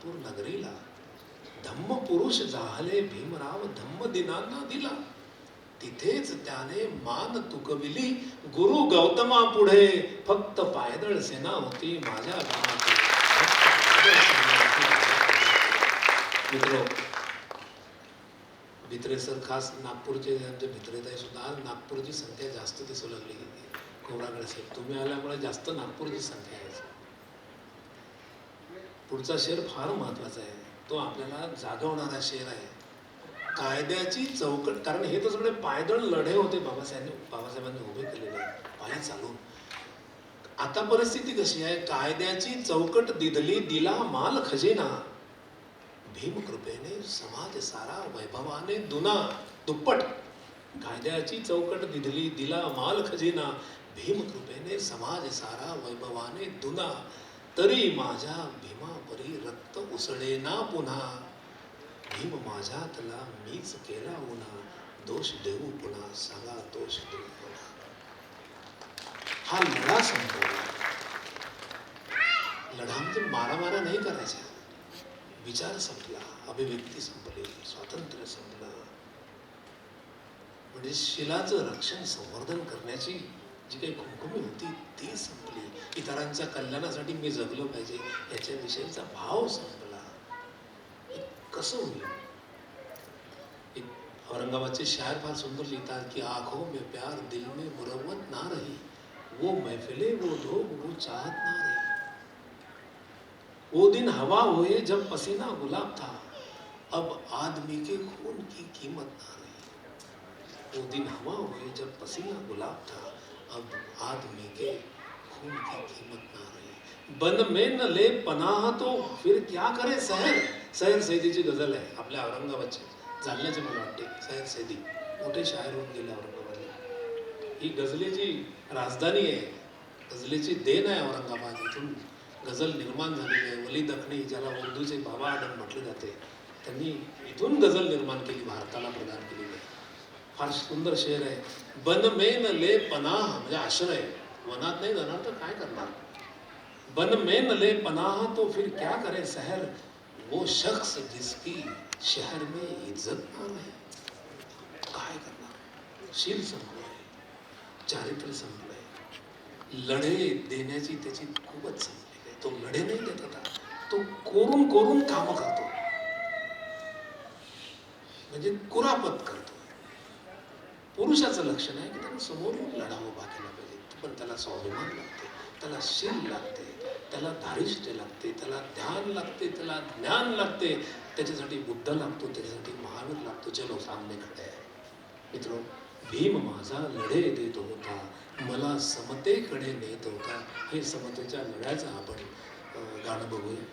नागपूर नगरीला. धम्म पुरुष झाले भीमराव धम्म दिनांना दिला. तिथेच त्याने मान तुकविली गुरु गौतमा पुढे. फक्त पायदळ सेना होती माझ्या गावात. मित्र, भित्रे सर खास नागपूरचे आमचे भित्रेताई सुद्धा नागपूरची संख्या जास्त दिसू लागली. कोरागडे साहेब तुम्ही आल्यामुळे जास्त नागपूरची संख्या आहे. पुढचा शेर फार महत्वाचा आहे. तो आपल्याला जागवणारा शेर आहे. कायद्याची चौकट, कारण हे तर सगळे पायदळ लढे होते बाबासाहेबांनी उभे केलेले पाय चालून. आता परिस्थिती कशी आहे? कायद्याची चौकट दिधली दिला माल खजिना. भीम कृपेने समाज सारा वैभवाने दुप्पट. कायद्याची चौकट दिधली दिला माल खजिना. भीम कृपेने समाज सारा वैभवाने दुना. तरी माझ्या भीमापरी रक्त उसळेना पुन्हा. भीम माझ्यातला मीच केला उन्हा. दोष देऊ पुन्हा सांगा दोष देऊ पुन्हा. हा लढा संपवला. लढा म्हणजे मारामारा नाही करायचा. विचार संपला, अभिव्यक्ती संपली, स्वातंत्र्य संपलं. म्हणजे शिलाचं रक्षण संवर्धन करण्याची जी काही खुमखुमी होती ती संपली. इतरांच्या कल्याणासाठी मी जगलो पाहिजे याच्याविषयीचा भाव संपला. कसं होईल? एक औरंगाबादचे शायर फार सुंदर लिहितात की आंखों में प्यार दिल में मुरव्वत ना रही. वो महफिले वो धोब वो चाहत ना रही. वो दिन हवा हुए जब पसीना गुलाब था. अब आदमी के खून की कीमत ना रही. वो दिन हवा हुए जब पसीना गुलाब था. अब आदमी के खून की कीमत ना रही. बन में न ले पनाह तो फिर क्या करे सहर. सहर सैदीची गझल आहे आपल्या औरंगाबादची, जालन्याची मला वाटते. सहर सैदी मोठे शायर होऊन गेले औरंगाबादला. ही गझलेची राजधानी आहे, गझलेची देण आहे औरंगाबाद. इथून गझल निर्माण झालेली आहे. वली दखनी ज्याला उर्दूचे बाबा आदम म्हटले जाते, त्यांनी इथून गझल निर्माण केली, भारताला प्रदान केलेली आहे. फार सुंदर शेर आहे. बन में न ले पनाह म्हणजे आश्रय. वनात नाही जाणार तर काय करणार. बन में न ले पनाह तो फिर क्या करे सहर. वो शख्स जिसकी शहर में इज्जत ना रहे. काय करणार. शील संपलंय, चारित्र्य संपलंय, लढे देण्याची त्याची खूपच संपली आहे. तो लढे नाही देत होता, तो कोरून कोरून काम करतो, म्हणजे कुरापत करतो. पुरुषाचं लक्षण आहे की त्याला समोरून लढा उभा केला पाहिजे. पण त्याला स्वाभिमान लागते, त्याला शील लागते, त्याला धारिष्ट्य लागते, त्याला ध्यान लागते, त्याला ज्ञान लागते. त्याच्यासाठी बुद्ध लागतो, त्याच्यासाठी महावीर लागतो. चलो सामने खडे आहे. मित्रो, भीम माझा लढे देत होता, मला समतेकडे नेत होता. हे समतेच्या लढ्याचं आपण गाणं बघूया.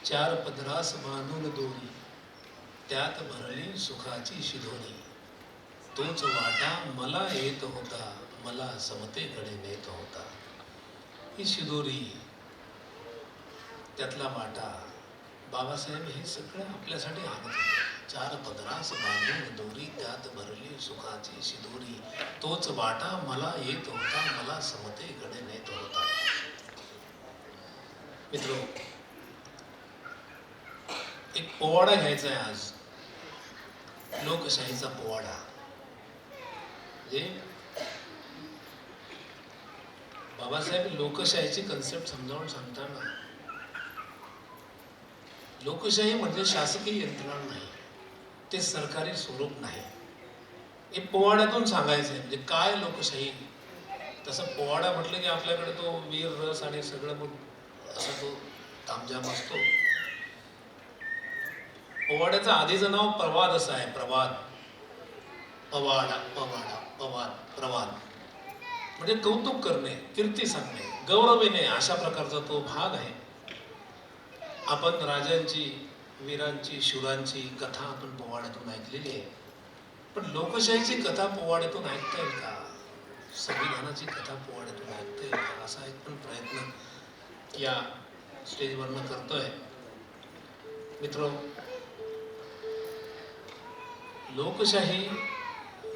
चार पदरास बांधून दोरी, त्यात भरली सुखाची शिदोरी. तोच वाटा मला येत होता, मला समतेकडे नेत होता. ही शिदोरी, त्यातला वाटा, बाबासाहेब हे सगळं आपल्यासाठी आणत होते. चार पदरास बांधून दोरी, त्यात भरली सुखाची शिदोरी. तोच वाटा मला येत होता, मला समतेकडे नेत होता. मित्रो, एक पोवाडा घ्यायचा आहे आज, लोकशाहीचा पोवाडा. म्हणजे बाबासाहेब लोकशाहीची कन्सेप्ट समजावून सांगताना, लोकशाही म्हणजे शासकीय यंत्रणा नाही, ते सरकारी स्वरूप नाही. हे पोवाड्यातून सांगायचं आहे. म्हणजे काय लोकशाही. तसं पोवाडा म्हटलं की आपल्याकडे तो वीर रस आणि सगळं मग असा तो तामझाम असतो. पोवाड्याचं आधीचं नाव प्रवाद असं आहे. प्रवाद, पवाडा, पवाडा, पवाद, प्रवाद. म्हणजे कौतुक करणे, कीर्ती सांगणे, गौरविणे, अशा प्रकारचा तो भाग आहे. आपण राजांची, वीरांची, शूरांची कथा आपण पोवाड्यातून ऐकलेली आहे. पण लोकशाहीची कथा पोवाड्यातून ऐकता येईल का? संविधानाची कथा पोवाड्यातून ऐकता येईल का? असा एक पण प्रयत्न या स्टेजवरनं करतोय. मित्र, लोकशाही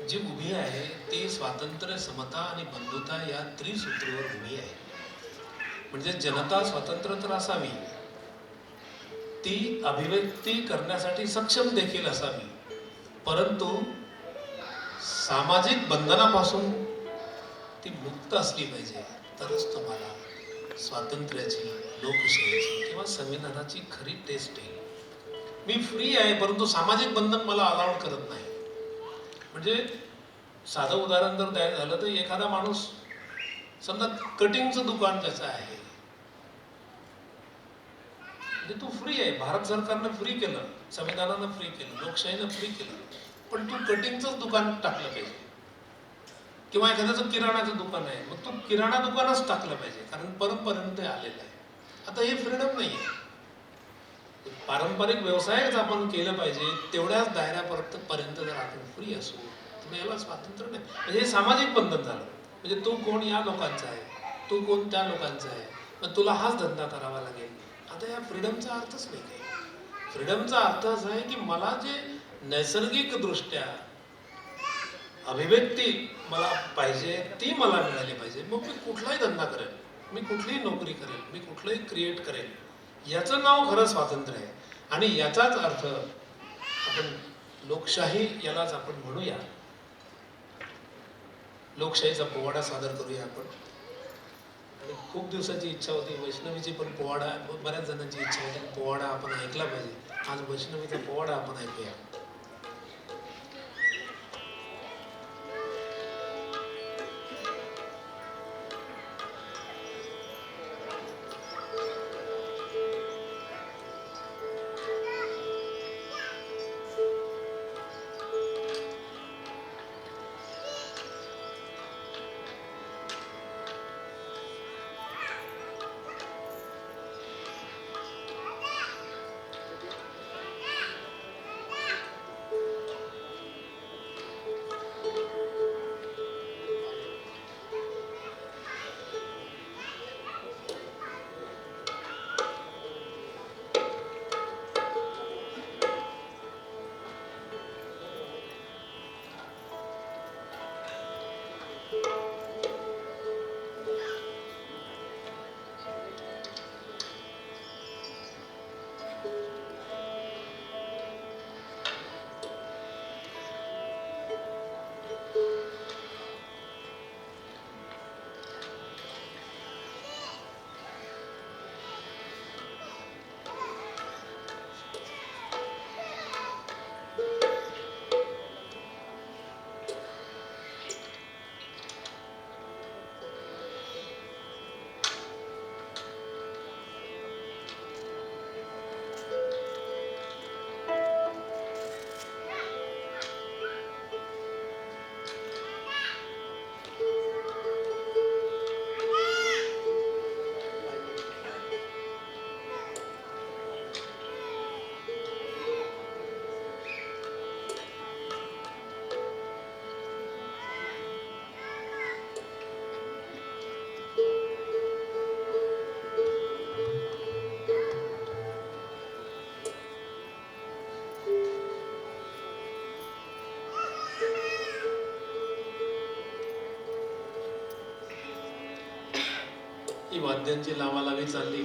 जी उभी आहे ती स्वातंत्र्य, समता आणि बंधुता या त्रिसूत्रीवर उभी आहे. म्हणजे जनता स्वतंत्र तर असावी, ती अभिव्यक्ती करण्यासाठी सक्षम देखील असावी, परंतु सामाजिक बंधनापासून ती मुक्त असली पाहिजे. तरच तुम्हाला स्वातंत्र्याची, लोकशाहीची किंवा संविधानाची खरी टेस्ट येईल. मी फ्री आहे, परंतु सामाजिक बंधन मला अलाउड करत नाही. म्हणजे साधं उदाहरण जर द्यायचं झालं तर एखादा माणूस समजा कटिंगचं दुकान ज्याचं आहे, म्हणजे तू फ्री आहे, भारत सरकारनं फ्री केलं, संविधानानं फ्री केलं, लोकशाहीनं फ्री केलं, पण तू कटिंगचंच दुकान टाकलं पाहिजे. किंवा एखाद्याचं किराणाचं दुकान आहे, मग तू किराणा दुकानच टाकलं पाहिजे, कारण परंपरेनं ते आलेलं आहे. आता हे फ्रीडम नाही आहे. पारंपरिक व्यवसायच आपण केलं पाहिजे, तेवढ्याच दायऱ्यापर्यंत जर आपण फ्री असू तर याला स्वातंत्र्य नाही. म्हणजे हे सामाजिक बंधन झालं. म्हणजे तू कोण या लोकांचा आहे, तू कोण त्या लोकांचा आहे, मग तुला हाच धंदा करावा लागेल. आता या फ्रीडमचा अर्थच नाही काही. फ्रीडमचा अर्थ असा आहे की मला जे नैसर्गिक दृष्ट्या अभिव्यक्ती मला पाहिजे ती मला मिळाली पाहिजे. मग मी कुठलाही धंदा करेल, मी कुठलीही नोकरी करेल, मी कुठलंही क्रिएट करेल, याचं नाव खरं स्वातंत्र्य आहे. आणि याचाच अर्थ आपण लोकशाही यालाच आपण म्हणूया. लोकशाहीचा पोवाडा सादर करूया आपण. आणि खूप दिवसाची इच्छा होती वैष्णवीची पण पोवाडा, बऱ्याच जणांची इच्छा होती पोवाडा आपण ऐकला पाहिजे. आज वैष्णवीचा पोवाडा आपण ऐकूया. वाद्यांची लावालावी चालली,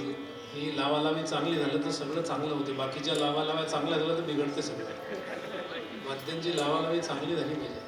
ही लावालावी चांगली झालं तर सगळं चांगलं होते, बाकीच्या लावालाव्या चांगल्या झालं तर बिघडते सगळं. वाद्यांची लावालावी चांगली झाली पाहिजे.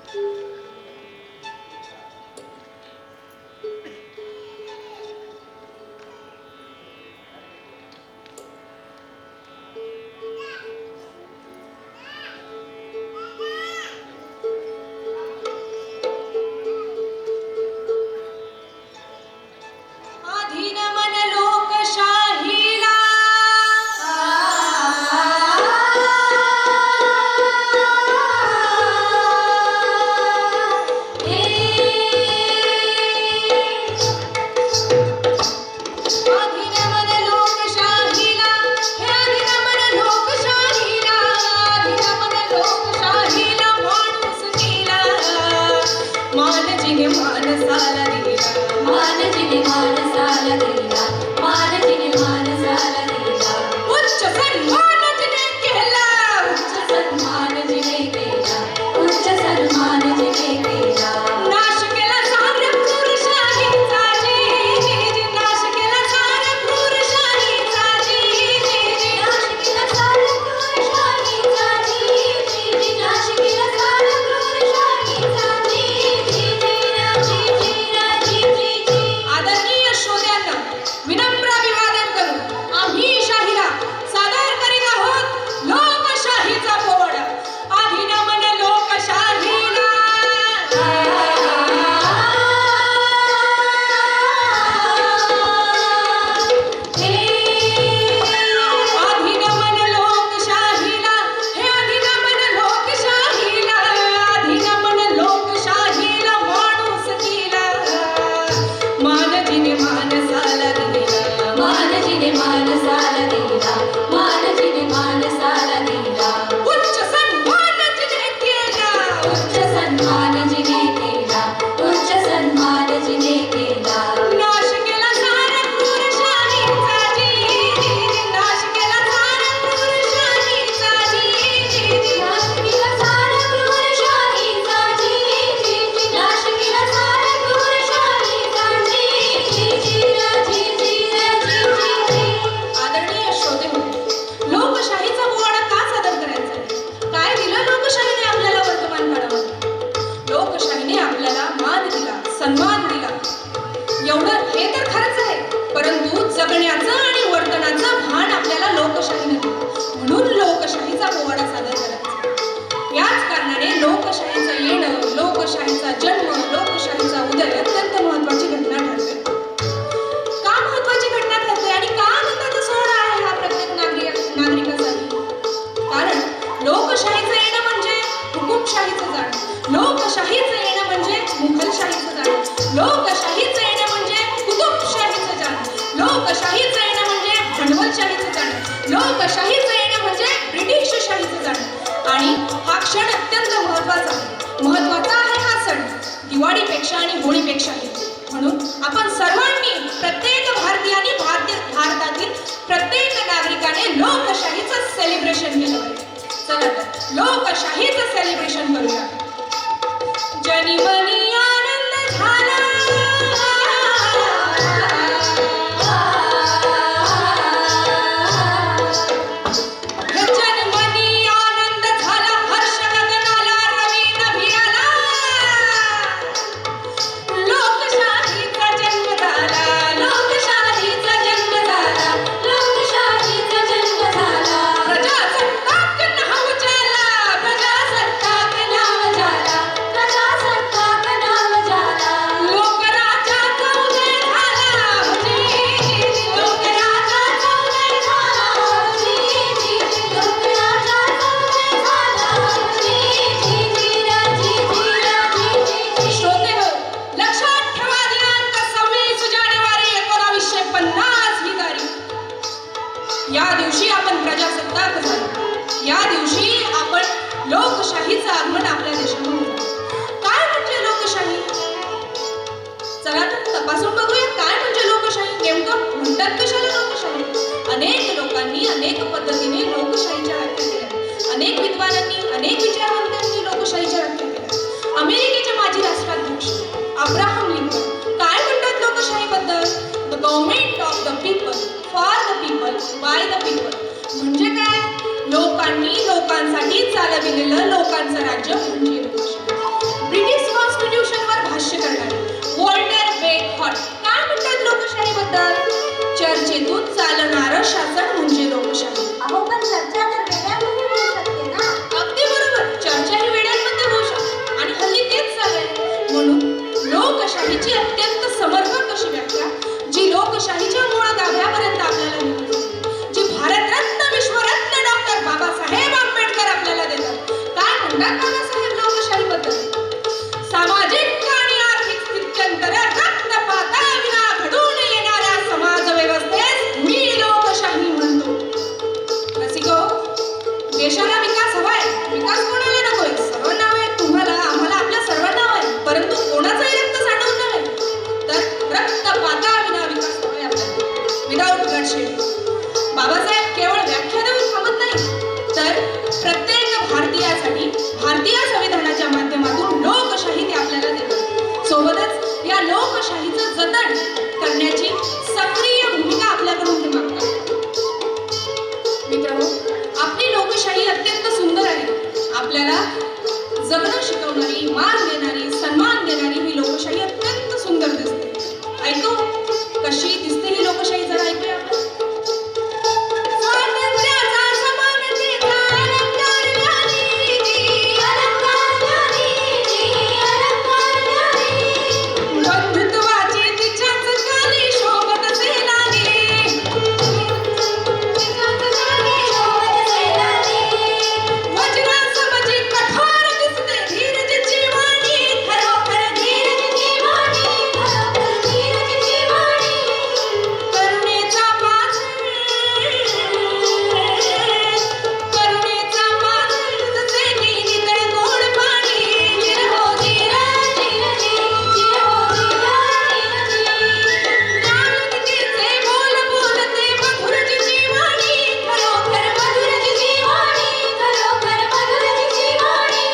लोकशाहीचं येणं म्हणजे ब्रिटिशशाहीचं जाणं. आणि हा क्षण अत्यंत महत्त्वाचा आहे. महत्त्वाचा आहे हा सण दिवाळीपेक्षा आणि होळीपेक्षाही. म्हणून आपण सर्वांनी, प्रत्येक भारतीयांनी, भारतातील प्रत्येक नागरिकाने लोकशाहीचं सेलिब्रेशन केलं पाहिजे. चला तर लोकशाहीचं सेलिब्रेशन करूया. जनिमनी आनंद झाला, या दिवशी आपण प्रजासत्ताक झालो. या दिवशी आपण लोकशाहीचं आगमन आपल्या देशामध्ये. काय म्हणजे लोकशाही? चला तर तपासून बघूया काय म्हणजे लोकशाही. नेमकं म्हणतात कशाला लोकशाही? अनेक लोकांनी अनेक पद्धतीने लोकशाहीच्या व्याख्या केल्या. अनेक विद्वानांनी, अनेक विचारवंतांनी लोकशाहीच्या व्याख्या केल्या. अमेरिकेचे माजी राष्ट्राध्यक्ष अब्राहम लिंकन काय म्हणतात लोकशाहीबद्दल? The government by the people. म्हणजे काय? लोकांनी लोकांसाठी चालविलेलं लोकांचं राज्य म्हणजे लोकशाही. ब्रिटिश कॉन्स्टिट्यूशनवर भाष्य करणारे वॉल्टर बेकहॉट काय म्हणतात लोकशाहीबद्दल? चर्चेतून चालणारं शासन म्हणजे लोकशाही. अहो पण चर्चा तर वेड्यामध्ये होऊ शकते ना. अगदी बरोबर, चर्चा ही वेड्यांमध्ये होऊ शकते आणि हल्ली तेच चाललंय. म्हणून लोकशाहीची अत्यंत समर्पक अशी व्याख्या जी लोकशाहीच्या मूळ गाभ्यापर्यंत आपल्याला मिळते, जी भारतरत्न विश्वरत्न डॉक्टर बाबासाहेब आंबेडकर आपल्याला देतात. काय म्हणतात बाबासाहेब लोकशाहीबद्दल? सामाजिक आणि आर्थिक स्थित्यंतर रक्तपाताविना घडून येणाऱ्या समाज व्यवस्थेस मी लोकशाही म्हणतो. रसिको, देशाला विकास हवाय. विकास कोणाला नकोय? सर्वांना हवाय. तुम्हाला, आम्हाला, आपल्या सर्वांना हवाय. परंतु कोणाचंही रक्त सांडवून नव्हे, तर रक्तपाताविना विकास हवाय आपल्याला. Without bloodshed. बाबासाहेब केवळ व्याख्या देऊन थांबत नाही, तर प्रत्येक भारतीयासाठी भारतीय संविधानाच्या माध्यमातून लोकशाही ते आपल्याला देतात. सोबतच या लोकशाहीचं जतन करण्याची सक्रिय भूमिका आपल्याकडून ते मागतात. मित्रांनो, आपली लोकशाही अत्यंत सुंदर आहे. आपल्याला जगणं शिकवणारी, मान देणारी, सन्मान देणारी ही लोकशाही अत्यंत सुंदर दिसते. ऐकू कशी दिसते ही लोकशाही, जरा ऐकूया आपण. स्वातंत्र्याचा समानतेचा अलंकार गांधीजी, अलंकार गांधीजी, अलंकार गांधीजी. बंधुत्वाची तिच्याच खाली शोभत सेनानी, तिच्याच खाली शोभत सेनानी. वज्रासमची कठोर दिसते धीरजची वाणी, खरोखर धीरजची वाणी, खरोखर धीरजची वाणी. करुणेचा पाझर, करुणेचा पाझर जसे की नितळ गोड पाणी. जिर हो जिर, जिर जी, जिर हो जिर, जिर जी. ज्ञाननिधीचे बोल बोलते मधुरजीची वाणी, खरोखर मधुरजीची वाणी, खरोखर मधुरजीची वाणी.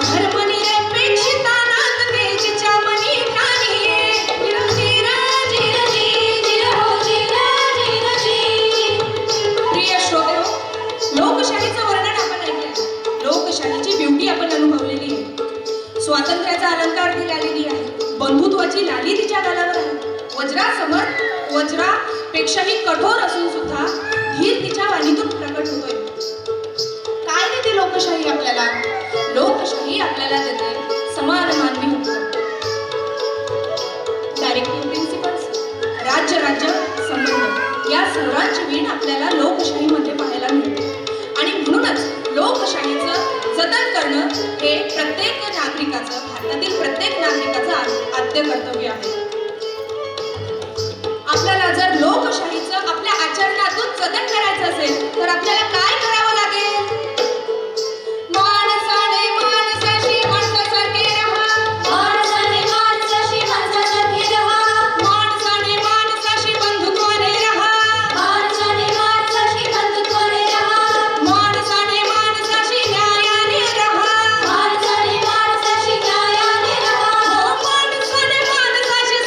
धर्मनिरपेक्षता नांदते जिच्या मनी ठाणी. जिर जिर, जिर जी, जिर हो जिर, जिर जी. प्रिय श्रोतेहो, लोकशाहीचं वर्णन आपण ऐकलंय. लोकशाहीची ब्युटी आपण अनुभवलेली आहे. स्वातंत्र्याचा अलंकार ती आलेली आहे. बंधुत्वाची लाली तिच्या गालावर आहे. वज्रापेक्षाही कठोर असून सुद्धा धीर तिच्या वाणीतून प्रकट होतोय. काय देते लोकशाही आपल्याला? लोकशाही आपल्याला देते समान मानवी हक्क, डायरेक्टिव्ह प्रिन्सिपल्स, राज्य संबंध या सर्वांची वीण आपल्याला लोकशाहीमध्ये पाहायला मिळते. आणि म्हणूनच लोकशाहीचं जतन करणं हे प्रत्येक नागरिकाचं, भारतातील प्रत्येक नागरिकाचं आद्य कर्तव्य आहे. आपल्याला जर लोकशाहीचं आपल्या आचरणातून जतन करायचं असेल तर आपल्याला काय करावं लागेल? माणसाने माणसाशी माणसासारखे राहा, माणसाने माणसाशी माणसासारखे रहा, माणसाने माणसाशी बंधुत्वाने राहा, माणसाने माणसाशी बंधुत्वाने रहा, माणसाने माणसाशी न्यायाने राहा, माणसाने माणसाशी न्यायाने रहा, माणसाने माणसाशी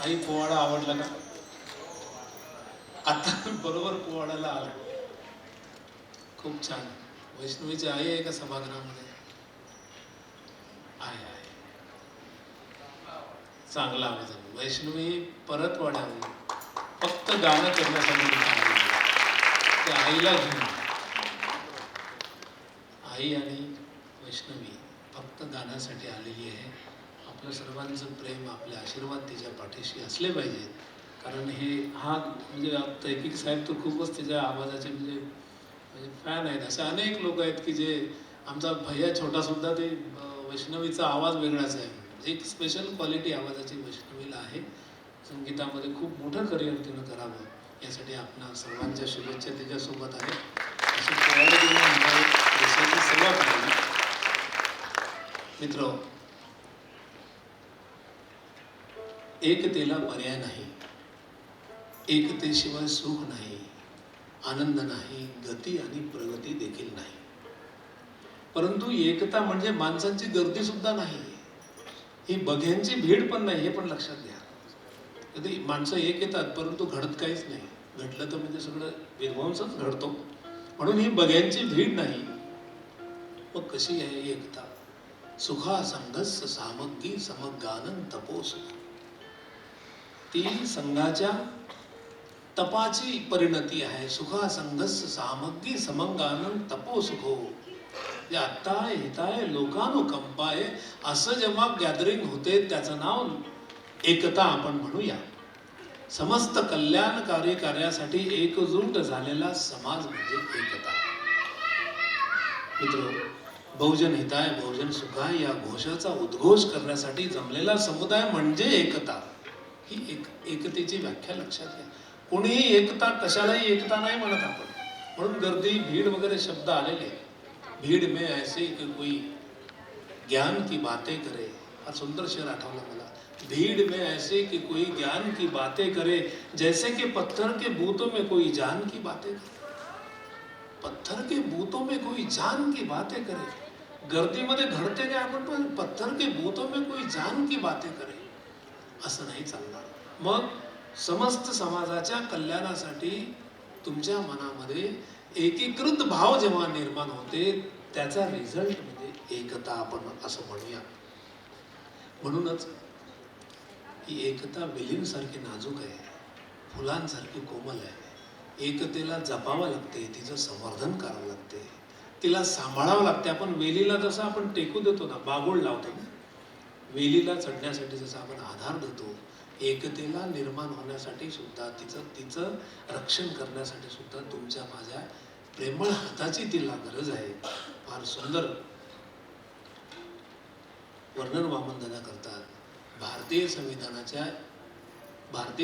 आई पोवाडा आवडला का? आता बरोबर पोवाड्याला आला. खूप छान. वैष्णवीची आई आहे का सभागृहामध्ये? आहे. चांगला आवाज आहे. वैष्णवी परत वाढावी, फक्त गाणं करण्यासाठी त्या आईला घेऊन. आई आणि वैष्णवी फक्त गाण्यासाठी आलेली आहे. आपलं सर्वांचं प्रेम, आपले आशीर्वाद तिच्या पाठीशी असले पाहिजेत. कारण हा म्हणजे तैकिक साहेब तर खूपच तिच्या आवाजाचे म्हणजे फॅन आहेत. असे अनेक लोक आहेत की जे, आमचा भैया छोटा सुद्धा ते वैष्णवीचा आवाज वेगळाच आहे. एक स्पेशल क्वालिटी आवाजाची वैष्णवीला आहे. संगीतामध्ये खूप मोठं करिअर तिनं करावं यासाठी आपणा सर्वांच्या शुभेच्छा तिच्यासोबत आहेत. अशी देशाची सेवा करावी. मित्र, एकतेला पर्याय नाही. एकतेशिवाय सुख नाही, आनंद नाही, गती आणि प्रगती देखील नाही. परंतु एकता म्हणजे माणसांची गर्दी सुद्धा नाही, ही बघ्यांची भीड पण नाही. हे पण लक्षात घ्या. कधी माणसं एक येतात परंतु घडत काहीच नाही. घडलं तर म्हणजे सगळं विध्वंसच घडतो. म्हणून ही बघ्यांची भीड नाही. मग कशी आहे एकता? सुखा संघस्स सामग्री समगानन तपोसुख. ती संघाच्या तपाची परिणती आहे. सुखा संघस्स सामग्री समगानन तपोसुखो. आत्ताय हिताय लोकानुकंपाय असं जेव्हा गॅदरिंग होते त्याचं नाव एकता आपण म्हणूया. समस्त कल्याणकारी कार्यासाठी एकजूट झालेला समाज म्हणजे एकता. मित्र, बहुजन हिताय बहुजन सुखाय या घोषाचा उद्घोष करण्यासाठी जमलेला समुदाय म्हणजे एकता. ही एकतेची व्याख्या लक्षात घ्या. कोणीही एकता, कशालाही एकता नाही म्हणत आपण. म्हणून गर्दी, भीड वगैरे शब्द आलेले. भीड़ में ऐसे कि कोई ज्ञान की बातें करे. हा सुंदर शेर आठवला मला. भीड़ में ऐसे कि कोई ज्ञान की बातें करे, जैसे कि पत्थर के बूतों में कोई जान की बातें करे. पत्थर के बूतों में कोई जान की बातें करे. गर्दीमध्ये घडते काय आपण पण, पत्थर के बूतों में कोई जान की बातें करे. असं नाही चालणार. मग समस्त समाजाच्या कल्याणासाठी तुमच्या मनामध्ये एकीकृत भाव जेव्हा निर्माण होते त्याचा रिझल्ट म्हणजे एकता आपण असं म्हणूया. म्हणूनच ही एकता वेलींसारखी नाजूक आहे, फुलांसारखी कोमल आहे. एकतेला जपावं लागते, तिचं संवर्धन करावं लागते, तिला सांभाळावं लागते. आपण वेलीला जसं आपण टेकू देतो ना, बागोळ लावतो ना, वेलीला चढण्यासाठी जसं आपण आधार देतो, एकतेला निर्माण होण्यासाठी सुद्धा तिचं रक्षण करण्यासाठी सुद्धा तुमच्या माझ्या प्रेमळ हाताची तिला गरज आहे. फार सुंदर वर्णन वामन दादा करतात. भारतीय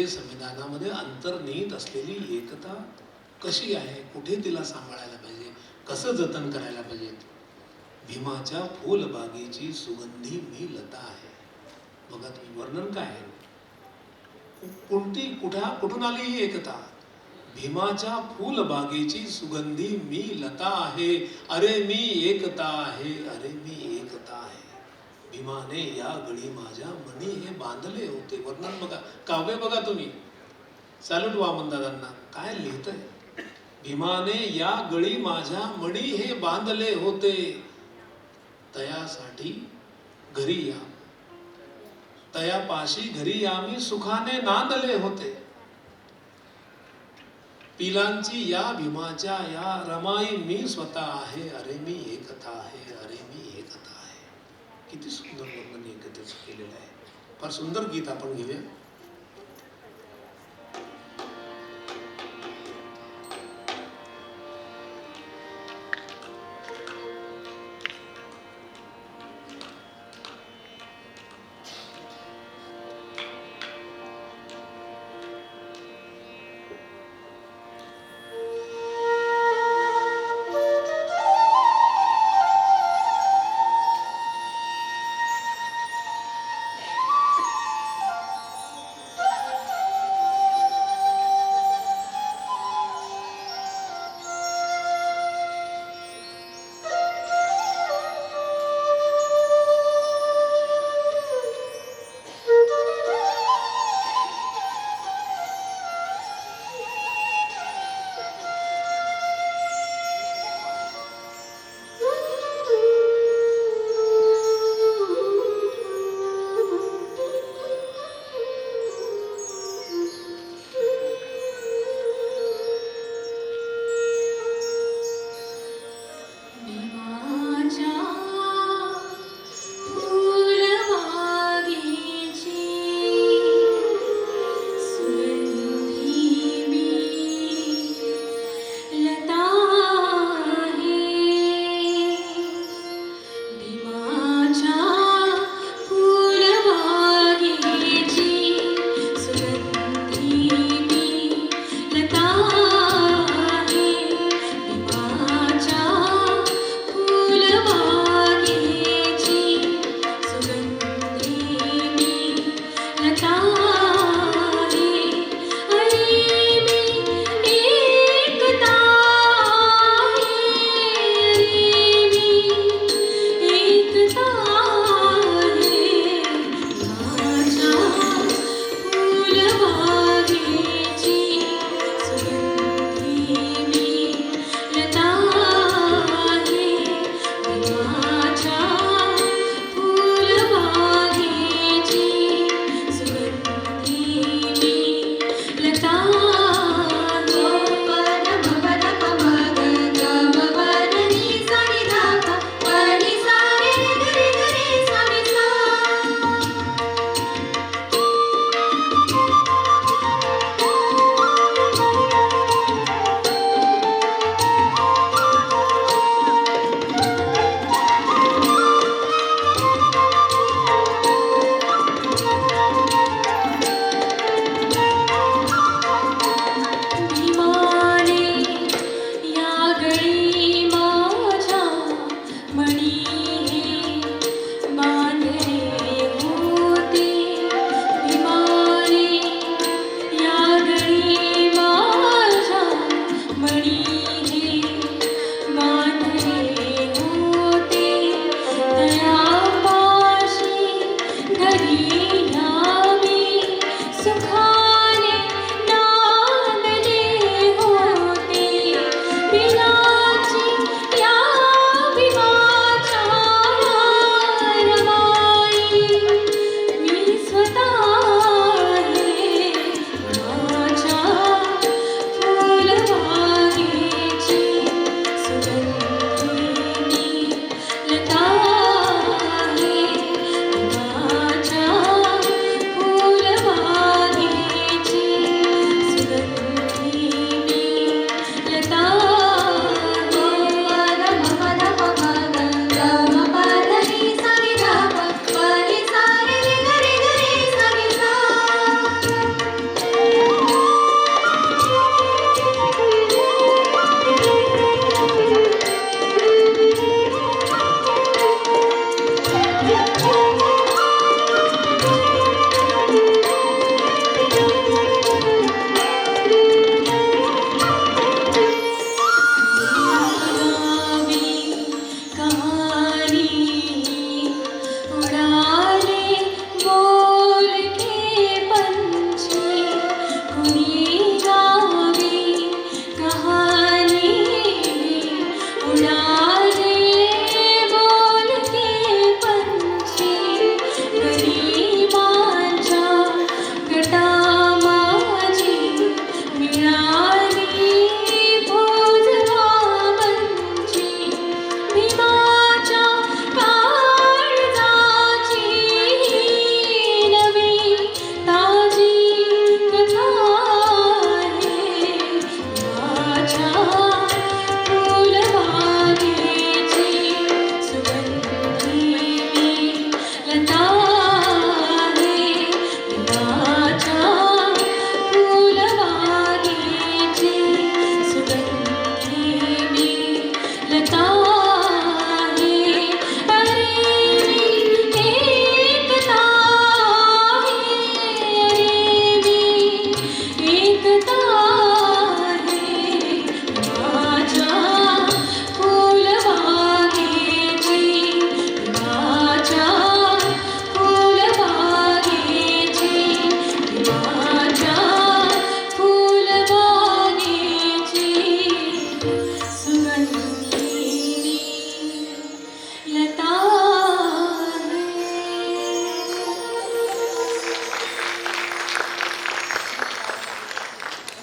संविधानामध्ये अंतर्निहित असलेली एकता कशी आहे, कुठे तिला सांभाळायला पाहिजे, कसं जतन करायला पाहिजे. भीमाच्या फुलबागेची सुगंधी मी लता आहे. बघा तुम्ही वर्णन काय आहे. कुठून आली ही एकता? भीमाच्या फुलबागेची सुगंधी मी लता आहे, अरे मी एकता आहे, अरे मी एकता आहे. भीमाने या गळी माझ्या मणी हे बांधले होते. वर्णन बघा, काव्य बघा तुम्ही. सॅल्यूट वामन दादांना. काय लिहितंय? भीमाने या गळी माझ्या मणी हे बांधले होते, तयासाठी घरी या, तयापाशी घरी आम्ही सुखाने नांदले होते. पिलांची या भीमाच्या या रमाई मी स्वतः आहे, अरे मी एकता आहे, अरे मी एकता आहे. किती सुंदर वर्णन एकतेचं केलेलं आहे. फार सुंदर गीत आपण घेऊया.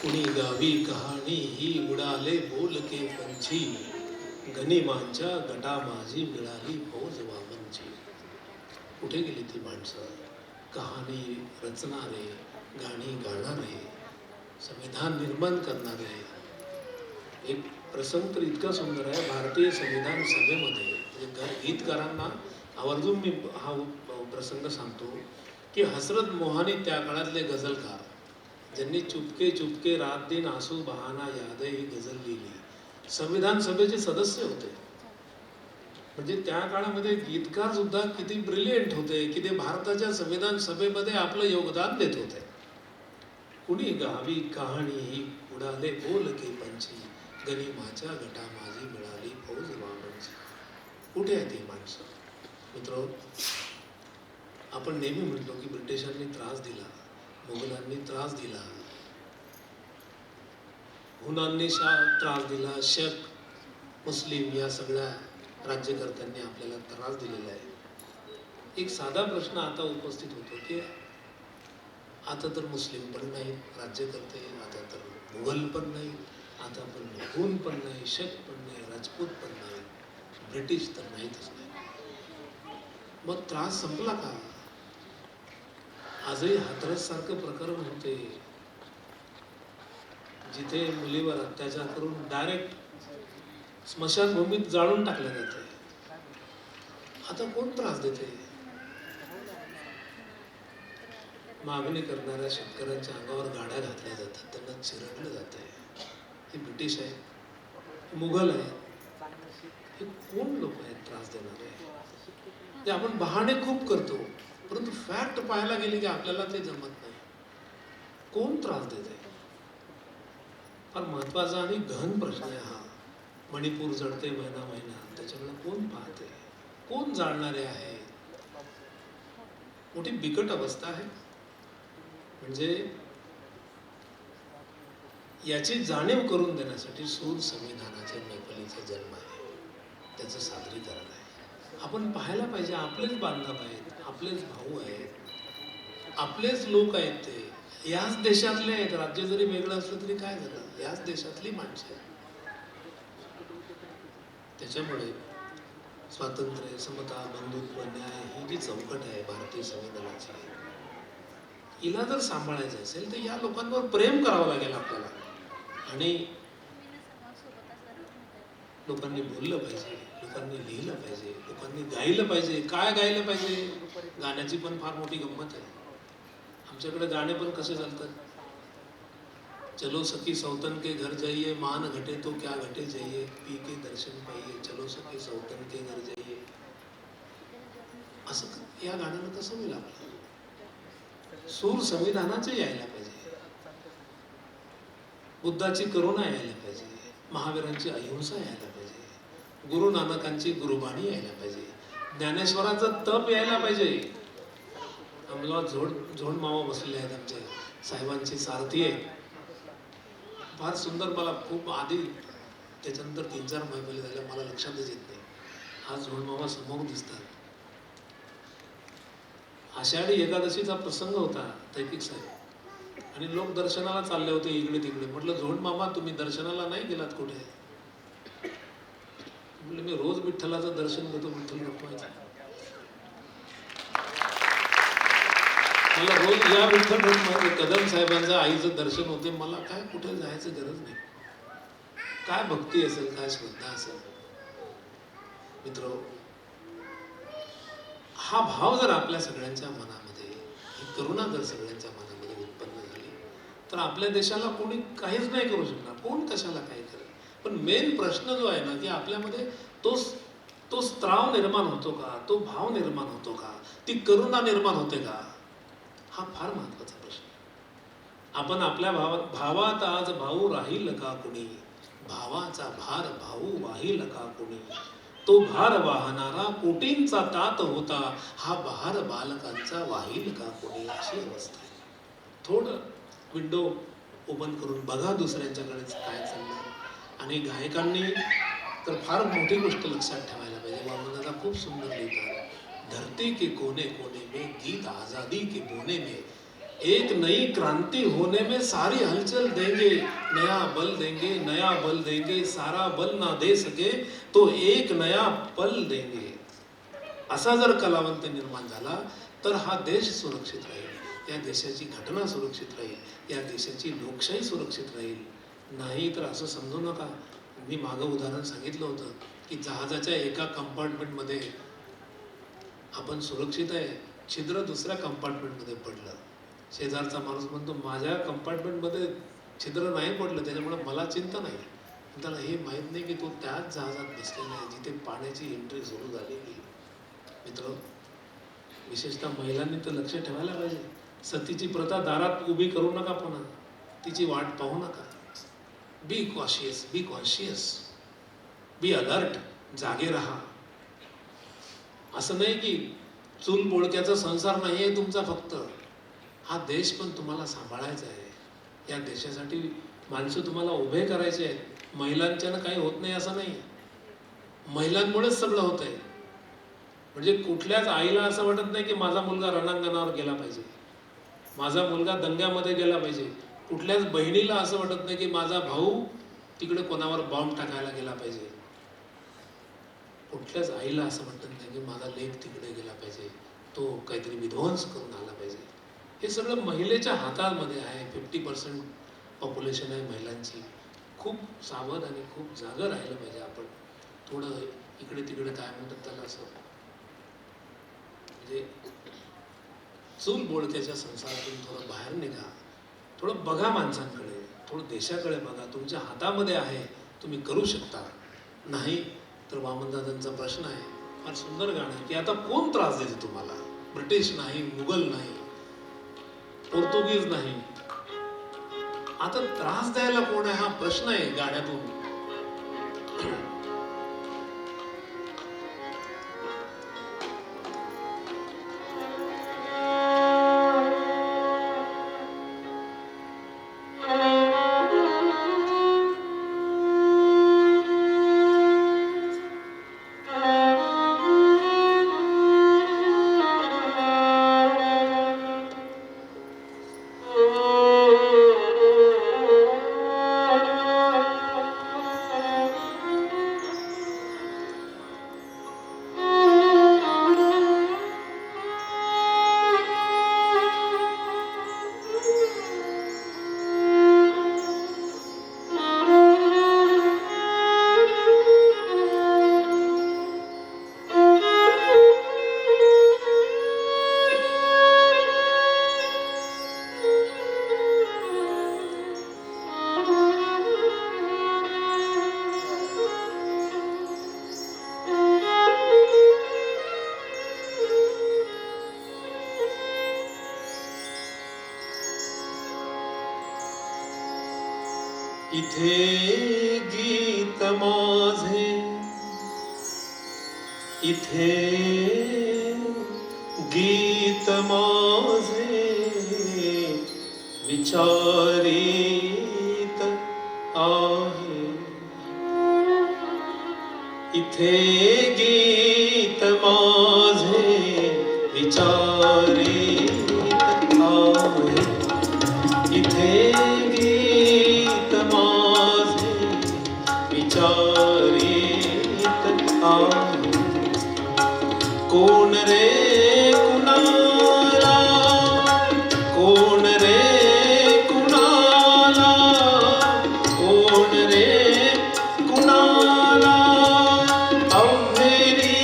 कुणी गावी कहाणी ही उडाले बोलके पंछी, गनिमांच्या गटा माझी मिळाली फौज वामनची. कुठे गेली ती माणसं, कहाणी रचणारे, गाणी गाणारे, संविधान निर्माण करणारे. एक प्रसंग तर इतका सुंदर आहे भारतीय संविधान सभेमध्ये, म्हणजे गीतकारांना आवर्जून मी हा प्रसंग सांगतो की हसरत मोहानी त्या काळातले गझलकार ज्यांनी चुपके चुपके रात दिन आंसू बहाना याद ही गझल लिहिली, संविधान सभेचे सदस्य होते. म्हणजे त्या काळामध्ये गीतकार सुद्धा किती ब्रिलियंट होते की ते भारताच्या संविधान सभेमध्ये आपलं योगदान देत होते. कुणी गावी कहाणी ही उडाले बोलके पंछी, गनिमाच्या गटा माझी मिळाली फौज वामनची. कुठे आहे ती माणसं? मित्र, आपण नेहमी म्हणतो की ब्रिटिशांनी त्रास दिला, मुघलांनी त्रास दिला, हुनांनी त्रास दिला, शक मुस्लिम या सगळ्या राज्यकर्त्यांनी आपल्याला त्रास दिलेला आहे. एक साधा प्रश्न आता उपस्थित होतो की आता तर मुस्लिम पण नाही राज्यकर्ते, आता तर मुघल पण नाही, आता पण हुन पण नाही, शक पण नाही, राजपूत पण नाही, ब्रिटिश तर नाहीतच नाही. मग त्रास संपला का? आजही हाथरस सारखं प्रकरण होते जिथे मुलीवर अत्याचार करून डायरेक्ट स्मशानभूमीत जाळून टाकलं जाते. आता कोण त्रास देते? मागणी करणाऱ्या शेतकऱ्यांच्या अंगावर गाड्या घातल्या जातात, त्यांना चिरडलं जाते. हे ब्रिटिश आहे, मुघल आहे, हे कोण लोक आहेत त्रास देणारे? ते आपण बहाणे खूप करतो, परंतु फॅक्ट पाहायला गेले की आपल्याला ते जमत नाही. कोण त्रास देते? फार महत्वाचा आणि गहन प्रश्न आहे हा. मणिपूर जळते महिना महिना, त्याच्यामुळे कोण पाहते, कोण जाणणारे आहे? मोठी बिकट अवस्था आहे. म्हणजे याची जाणीव करून देण्यासाठी सूर संविधानाच्या मैफलीचा जन्म आहे, त्याचं सादरीकरण आहे. आपण पाहायला पाहिजे, आपलेच बांधव आहेत, आपलेच भाऊ आहेत, आपलेच लोक आहेत, ते याच देशातले आहेत. राज्य जरी वेगळं असलं तरी काय झालं, याच देशातली माणसं आहेत. त्याच्यामुळे स्वातंत्र्य, समता, बंधुत्व, न्याय ही जी चौकट आहे भारतीय संविधानाची, हिला जर सांभाळायचं असेल तर या लोकांवर प्रेम करावं लागेल आपल्याला. आणि लोकांनी बोललं पाहिजे, लोकांनी लिहिलं पाहिजे, लोकांनी गायलं पाहिजे. काय गायलं पाहिजे? गाण्याची पण फार मोठी गंमत आहे. आमच्याकडे गाणे पण कसे चालतात? चलो सखी सौतन के घर जाइए, मान घटे तो क्या घटे जाइए, पी के दर्शन पाइए, चलो सखी सौतन के घर जाइए. असं या गाण्यानं कसं होईल आपलं? सूर संविधानाचे यायला पाहिजे, बुद्धाची करुणा यायला पाहिजे, महावीरांची अहिंसा यायला पाहिजे, गुरु नानकांची गुरुबाणी यायला पाहिजे, ज्ञानेश्वराचं तप यायला पाहिजे. आम्हाला झोड मामा बसलेले आहेत, आमच्या साहेबांची सारथी आहे. फार सुंदर, मला खूप आधी त्याच्यानंतर 3-4 मैफली झाल्या, मला लक्षातच येत नाही. आज झोड मामा समोर दिसतात. आषाढी एकादशीचा प्रसंग होता तैकिक साहेब, आणि लोक दर्शनाला चालले होते इकडे तिकडे. म्हटलं झोड मामा तुम्ही दर्शनाला नाही गेलात कुठे? म्हटलं मी रोज विठ्ठलाचं दर्शन घेतो, विठ्ठल रखुमायचं. मला रोज या विठ्ठल रखुमायचं, कदम साहेबांचं आईचं दर्शन होते. मला काय कुठे जायचं गरज नाही. काय भक्ती असेल, काय श्रद्धा असेल. मित्र, हा भाव जर आपल्या सगळ्यांच्या मनामध्ये, ही करुणा जर सगळ्यांच्या मनामध्ये उत्पन्न झाली तर आपल्या देशाला कोणी काहीच नाही करू शकणार. कोण कशाला काय करेल? पण मेन प्रश्न जो आहे ना की आपल्यामध्ये तो स्त्राव निर्माण होतो का, तो भाव निर्माण होतो का, ती करुणा निर्माण होते का? हा फार महत्वाचा प्रश्न. आपण आपल्या भावात आज भाऊ राहील का कुणी, भावाचा भार भाऊ वाहील का कुणी, तो भार वाहणारा कोटींचा तात होता, हा भार बालकांचा वाहील का कोणी. अशी अवस्था आहे. थोडं विंडो ओपन करून बघा दुसऱ्यांच्याकडे काय चाललंय. आणि गायकांनी तर फार मोठी गोष्ट लक्षात ठेवायला पाहिजे. वामनदादा खूप सुंदर लिहितात, धरती के कोने कोने में गीत आजादी के बोने में एक नई क्रांति होने में सारी हलचल देंगे, नया बल देंगे, नया बल देंगे, सारा बल ना दे सके तो एक नया पल देंगे. असा जर कलावंत निर्माण झाला तर हा देश सुरक्षित राहील, या देशाची घटना सुरक्षित राहील, या देशाची लोकशाही सुरक्षित राहील. नाही तर असं समजू नका. मी मागं उदाहरण सांगितलं होतं की जहाजाच्या एका कंपार्टमेंटमध्ये आपण सुरक्षित आहे, छिद्र दुसऱ्या कंपार्टमेंटमध्ये पडलं. शेजारचा माणूस म्हणतो माझ्या कंपार्टमेंटमध्ये छिद्र नाही पडलं त्याच्यामुळे मला चिंता नाही. त्याला हे माहीत नाही की तो त्याच जहाजात बसलेला आहे जिथे पाण्याची एंट्री सुरू झालेली. मित्र, विशेषतः महिलांनी तर लक्ष ठेवायला पाहिजे. सतीची प्रथा दारात उभी करू नका, पुन्हा तिची वाट पाहू नका. Be cautious, be conscious, be alert, जागे राहा. असं नाही की चूल बोळक्याचा संसार नाही आहे तुमचा फक्त. हा देश पण तुम्हाला सांभाळायचा आहे. या देशासाठी माणसं तुम्हाला उभे करायचे आहेत. महिलांच्यानं काही होत नाही असं नाही, महिलांमुळेच सगळं होत आहे. म्हणजे कुठल्याच आईला असं वाटत नाही की माझा मुलगा रणांगणावर गेला पाहिजे, माझा मुलगा दंग्यामध्ये गेला पाहिजे. कुठल्याच बहिणीला असं वाटत नाही की माझा भाऊ तिकडे कोणावर बॉम्ब टाकायला गेला पाहिजे. कुठल्याच आईला असं वाटत नाही की माझा लेक तिकडे गेला पाहिजे, तो काहीतरी विध्वंस करून आला पाहिजे. हे सगळं महिलेच्या हातामध्ये आहे. 50% पॉप्युलेशन आहे महिलांची. खूप सावध आणि खूप जागं राहिलं पाहिजे आपण. थोडं इकडे तिकडे काय म्हणतात त्याला असं म्हणजे चूल बोळक्याच्या संसारातून थोडं बाहेर निघा. थोडं बघा माणसांकडे, थोडं देशाकडे बघा. तुमच्या हातामध्ये आहे, तुम्ही करू शकता. नाही तर वामनदादांचा प्रश्न आहे, फार सुंदर गाणं आहे की आता कोण त्रास देते तुम्हाला. ब्रिटिश नाही, मुघल नाही, पोर्तुगीज नाही, आता त्रास द्यायला कोण आहे हा प्रश्न आहे गाण्यातून. इथे गीत माझे, इथे गीत माझे विचारित आहे. इथे गीत माझे विचारित आहे. इथे गीत माझे विचारित आहे. कोण रे कुणाला, कोण रे कुणाला, कोण रे कुणाला अवघेरी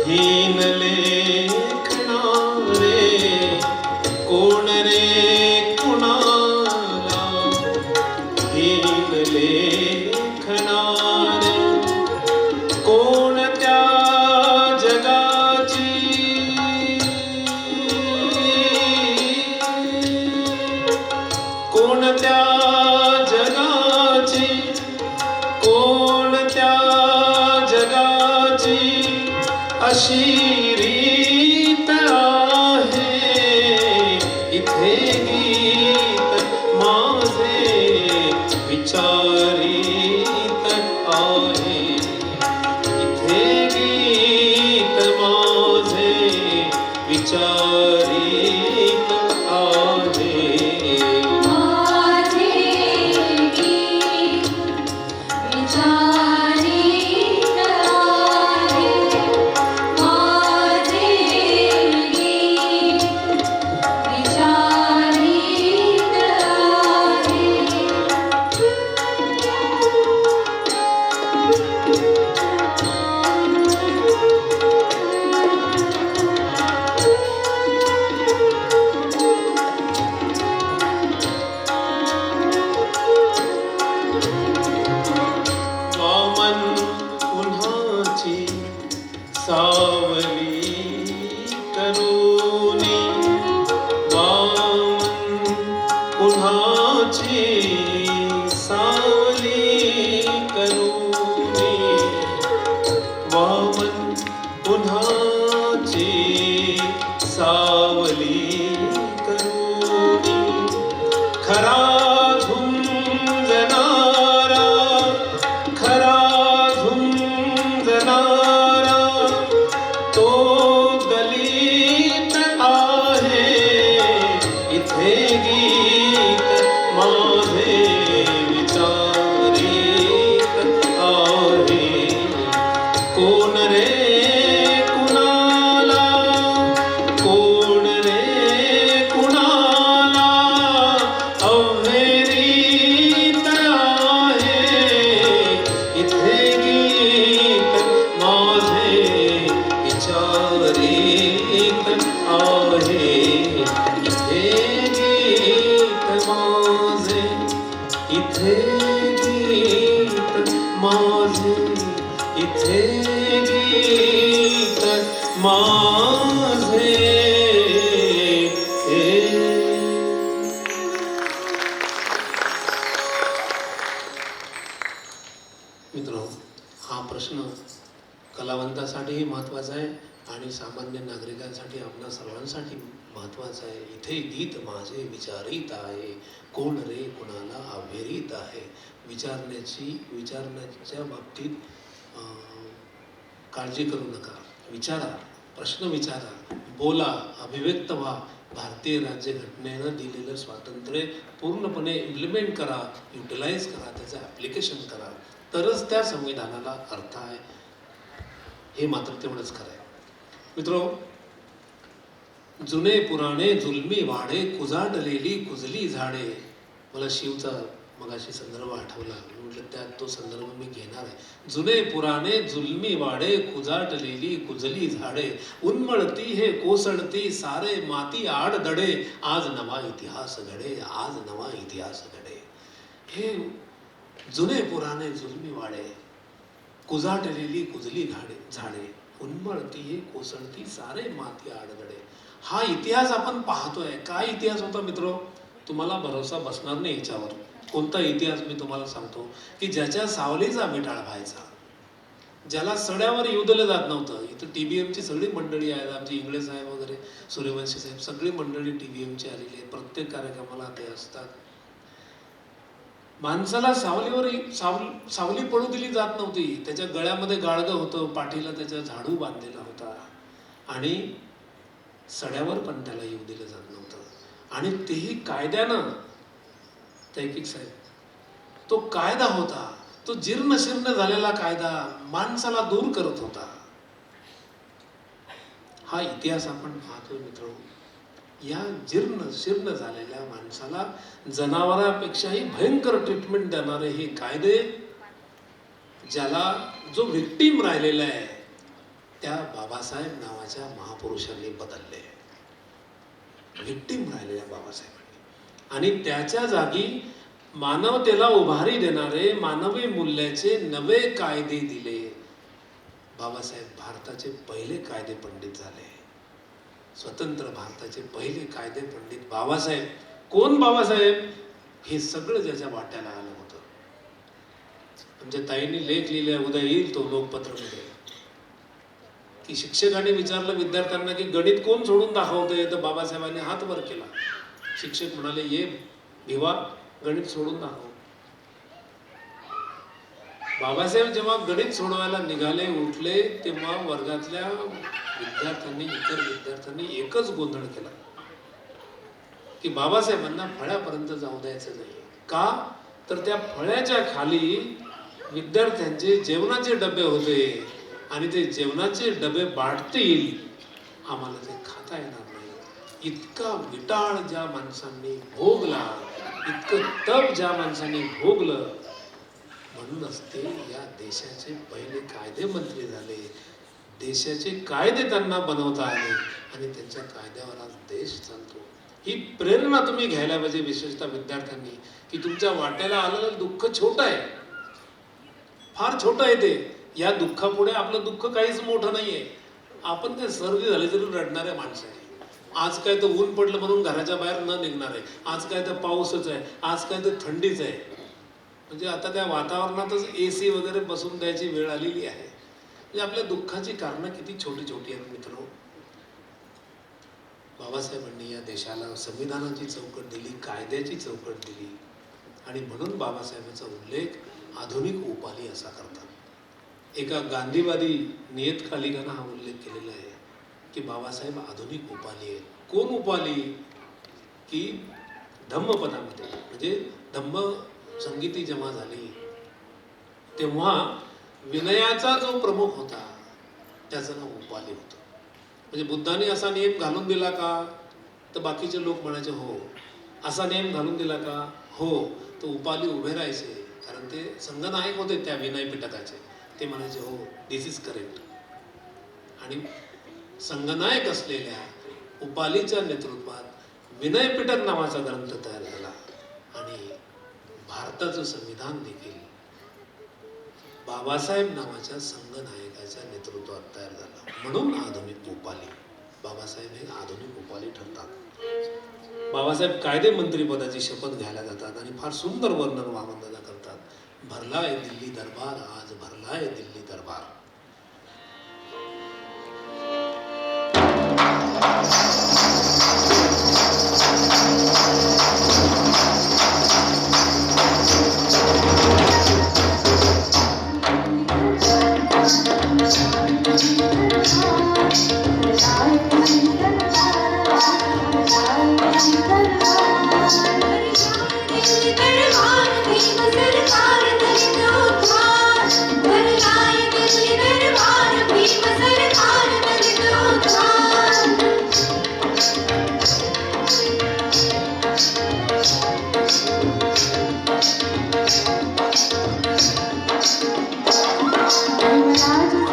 हीन लेखणारे कोण रे कुणाला, हीन लेखणारे कोणत्या जगाची, कोणत्या जगाची, कोणत्या जगाची अशी रीत आहे, इथे गीत माझे विचारित आहे, इथे गीत माझे विचारित आहे. माझे गीत विचारित आहे, माझे गीत विचारित आहे. वामन उन्हाची सावली करूनी, वामन उन्हाची सावली करूनी, वामन उन्हाची सावली करूनी, खरा झुंजणारा, खरा झुंजणारा तो दलित आहे, इथे गीत माझे विचारित आहे. कोण रे कुणाला, कोण रे कुणाला अव्हेरीत आहे, इथे गीत माझे विचारित आहे, इथे गीत माझे, इथे गीत माझे, इथे गीत माझे. मित्रांनो, हा प्रश्न कलावंतासाठीही महत्त्वाचा आहे आणि सामान्य नागरिकांसाठी आपल्या सर्वांसाठी महत्त्वाचा आहे. इथे गीत माझे विचारित आहे, कोण रे कुणाला अव्हेरीत आहे. विचारण्याच्या बाबतीत काळजी करू नका. विचारा, प्रश्न विचारा, बोला, अभिव्यक्त व्हा. भारतीय राज्यघटनेनं दिलेलं स्वातंत्र्य पूर्णपणे इम्प्लिमेंट करा, युटिलाइज करा, त्याचं ॲप्लिकेशन करा, तरच त्या संविधानाला अर्थ आहे. हे मात्र तेवढंच खरं आहे. मित्रो, जुने पुराणे जुलमी वाडे, कुजाडलेली कुजली झाडे. मला शिवचा मगाशी संदर्भ आठवला, म्हटलं त्यात तो संदर्भ मी घेणार आहे. जुने पुराणे जुलमी वाडे, कुजाटलेली कुजली झाडे, उन्मळती हे कोसळती सारे माती आड दडे, आज नवा इतिहास घडे, आज नवा इतिहास घडे. हे जुने पुराणे जुलमी वाडे, कुजाटलेली कुजली झाडे, उन्मळती हे कोसळती सारे माती आड दडे. हा इतिहास आपण पाहतोय. काय इतिहास होता मित्रो? तुम्हाला भरोसा बसणार नाही याच्यावर. कोणता इतिहास मी तुम्हाला सांगतो की ज्याच्या सावलीचा बिटाळ व्हायचा, ज्याला सड्यावर युद्धलं जात नव्हतं. इथं TBMची सगळी मंडळी आहेत, आमचे इंगळे साहेब वगैरे, सूर्यवंशी साहेब, सगळी मंडळी TBMची आलेली आहे. प्रत्येक कार्यक्रमाला ते असतात. माणसाला सावली पडू दिली जात नव्हती. त्याच्या गळ्यामध्ये गाडगं होतं, पाठीला त्याच्या झाडू बांधलेला होता आणि सड्यावर पण त्याला येऊ दिलं जात नव्हतं. आणि तेही कायद्यानं. तैकिक साहेब, तो कायदा होता, तो जीर्ण शीर्ण झालेला कायदा माणसाला दूर करत होता. हा इतिहास आपण पाहतोय मित्र. या जीर्ण शीर्ण झालेल्या माणसाला जनावरांपेक्षाही भयंकर ट्रीटमेंट देणारे हे कायदे, ज्याला जो विक्टीम राहिलेला आहे त्या बाबासाहेब नावाच्या महापुरुषांनी बदलले. व्हिक्टीम राहिलेल्या बाबासाहेबांनी. आणि त्याच्या जागी मानवतेला उभारी देणारे मानवी मूल्याचे नवे कायदे दिले. बाबासाहेब भारताचे पहिले कायदे पंडित झाले. स्वतंत्र भारताचे पहिले कायदे पंडित बाबासाहेब. कोण बाबासाहेब? हे सगळं ज्याच्या वाट्याला आलं होतं. आमच्या ताईंनी लेख लिहिला, उद्या येईल तो लोकपत्रामध्ये, की शिक्षकांनी विचारलं विद्यार्थ्यांना की गणित कोण सोडून दाखवतंय, तर बाबासाहेबांनी हात वर केला. शिक्षक म्हणाले, ये भिवा, गणित सोडून दाखव. बाबासाहेब जेव्हा गणित सोडवायला निघाले, उठले, तेव्हा वर्गातल्या इतर विद्यार्थ्यांनी एकच गोंधळ केला की बाबासाहेबांना फळ्यापर्यंत जाऊ द्यायचं नाही. का? तर त्या फळ्याच्या खाली विद्यार्थ्यांचे जेवणाचे डबे होते आणि ते जेवणाचे डबे बाटतील, आम्हाला ते खाता येणार नाही. इतका विटाळ ज्या माणसांनी भोगला, इतकं तप ज्या माणसांनी भोगलं, म्हणूनच ते या देशाचे पहिले कायदे मंत्री झाले. देशाचे कायदे त्यांना बनवता आले आणि त्यांच्या कायद्यावर आज देश चालतो. ही प्रेरणा तुम्ही घ्यायला पाहिजे, विशेषतः विद्यार्थ्यांनी, की तुमच्या वाट्याला आलेलं दुःख छोटं आहे, फार छोटं आहे ते. या दुःखापुढे आपलं दुःख काहीच मोठं नाहीये. आपण काय सर्दी झाली तरी रडणारे माणसं आहे. आज काय तर ऊन पडलं म्हणून घराच्या बाहेर न निघणार आहे, आज काय तर पाऊसच आहे, आज काय तर थंडीच आहे. म्हणजे आता त्या वातावरणातच AC वगैरे बसून द्यायची वेळ आलेली आहे. म्हणजे आपल्या दुःखाची कारणं किती छोटी छोटी आहेत मित्र. बाबासाहेबांनी या देशाला संविधानाची चौकट दिली, कायद्याची चौकट दिली. आणि म्हणून बाबासाहेबांचा उल्लेख आधुनिक उपाली असा करतात. एका गांधीवादी नियतकालिकानं हा उल्लेख केलेला आहे की बाबासाहेब आधुनिक उपाली आहेत. कोण उपाली? की धम्मपदामध्ये, म्हणजे धम्म संगीती जेव्हा झाली तेव्हा विनयाचा जो प्रमुख होता त्याचं नाव उपाली होतं. म्हणजे बुद्धाने असा नियम घालून दिला का? तर बाकीचे लोक म्हणायचे हो. असा नियम घालून दिला का? हो. तर उपाली उभे राहायचे, कारण ते संघनायक होते त्या विनयपिटकाचे. ते म्हणायचे हो, दिस इज करेक्ट. आणि संघनायक असलेल्या उपालीच्या नेतृत्वात विनयपिटक नावाचा ग्रंथ तयार झाला आणि भारताचं संविधान देखील बाबासाहेब नावाच्या संघनायकाच्या नेतृत्वात तयार झालं. म्हणून आधुनिक उपाली बाबासाहेब हे आधुनिक उपाली ठरतात. बाबासाहेब कायदे मंत्री पदाची शपथ घ्यायला जातात आणि फार सुंदर वर्णन वंदना करतात. भरलाय दिल्ली दरबार, आज भरलाय दिल्ली दरबार. आज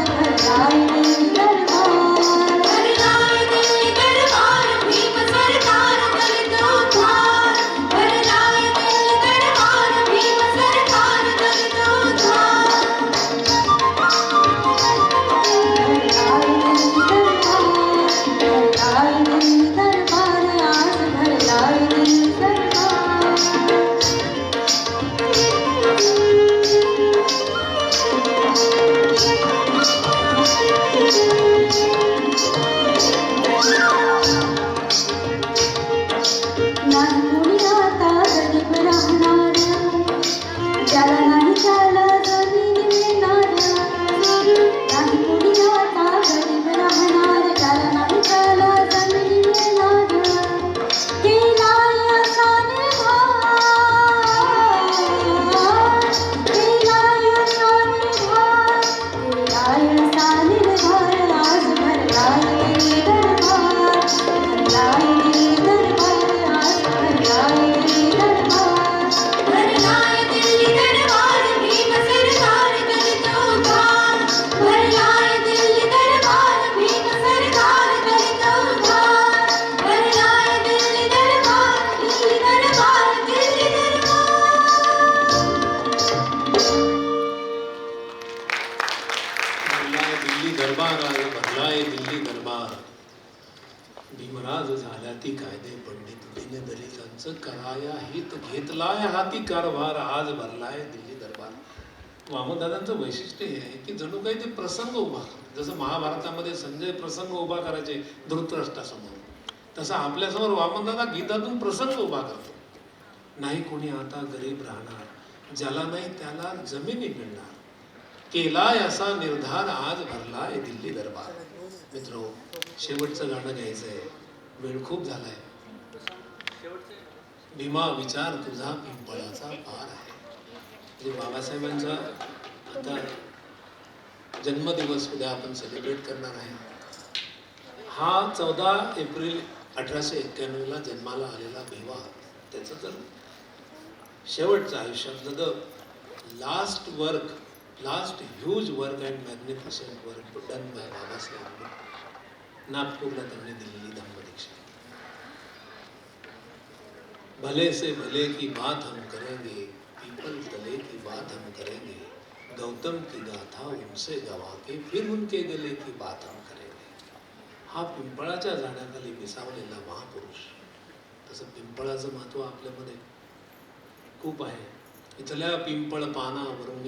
भरलाय असा निर्धार आज भरलाय दिल्ली दरबार, भरलाय दिल्ली दरबार, आज भरलाय दिल्ली दरबार, भरलाय दिल्ली दरबार, भीम सरकार करीत उद्धार, भरलाय दिल्ली दरबार, भीम सरकार करीत उद्धार, भरलाय दिल्ली दरबार, दिल्ली दरबार, दिल्ली दरबार. भरलाय दिल्ली दरबार, आज भरलाय दिल्ली दरबार. भीमराज झाल्या ती कायदे पंडित, दीनदलितांचं कराया हित घेतलाय हाती कारभार, आज भरलाय दिल्ली दरबार. वामनदादांचं वैशिष्ट्य हे आहे की जणू काही ते प्रसंग उभा करतात. जसं महाभारतामध्ये संजय प्रसंग उभा करायचे धृतराष्ट्रासमोर, तसं आपल्यासमोर वामनदादा गीतातून प्रसंग उभा करतो. नाही कोणी आता गरीब राहणार, ज्याला नाही त्याला जमिनी मिळणार, केलाय असा निर्धार आज भरलाय दिल्ली दरबार. मित्रो, शेवटचं गाणं घ्यायचंय, वेळ खूप झालाय. भीमा विचार तुझा पिंपळाचा पार आहे. म्हणजे बाबासाहेबांचा आता जन्मदिवस उद्या आपण सेलिब्रेट करणार आहे. हा 14 एप्रिल 1891 जन्माला आलेला भीमा, त्याचं तर शेवटचं आयुष्यातलं the last work, last huge work and magnificent work done by Babasaheb. नागपूरला त्यांनी दिलेली धम्मदीक्षा. भले से भले की बात हम करेंगे, पीपल तले की बात हम करेंगे, गौतम की गाथा उनसे गवा के फिर उनके गले की बात हम करेंगे. हा पिंपळाच्या झाडाखाली विसावलेला महापुरुष. तसं पिंपळाचं महत्व आपल्यामध्ये खूप आहे. इथल्या पिंपळ पानावरून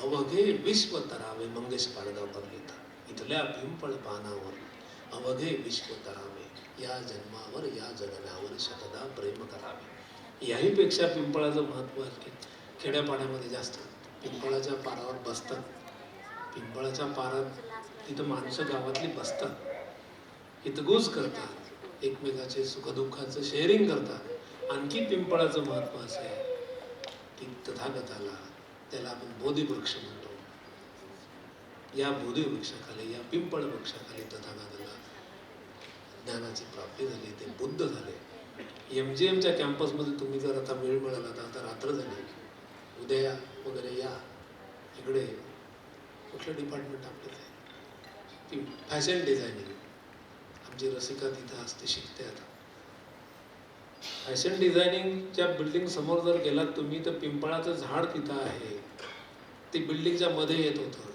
अवघे विश्व तरावे, मंगेश पाडगावकर लिहितात. इथल्या पिंपळ पानावर अवघे विश्व तरावे, या जन्मावर या जगण्यावर शतदा प्रेम करावे. याही पेक्षा पिंपळाचं महत्व आहे. खेड्यापाड्यामध्ये जास्त पिंपळाच्या पारावर बसतात. पिंपळाच्या पारात तिथं माणसं गावातली बसतात, हितगुज करतात, एकमेकाचे सुखदुःखाचं शेअरिंग करतात. आणखी पिंपळाचं महत्व असं आहे की तथागताला, त्याला आपण बोधिवृक्ष म्हणतो, या बोधिवृक्षाखाली, या पिंपळ वृक्षाखाली तथागताला ज्ञानाची प्राप्ती झाली, ते बुद्ध झाले. MGMच्या कॅम्पसमध्ये तुम्ही जर आता वेळ मिळाला तर आता रात्र झाली, उद्या वगैरे या इकडे. कुठलं डिपार्टमेंट आपलं? Fashion designing. आमची रसिका तिथं असते, शिकते आता. फॅशन डिझायनिंगच्या बिल्डिंग समोर जर गेलात तुम्ही तर पिंपळाचं झाड तिथं आहे. ते बिल्डिंगच्या मध्ये येत होतं.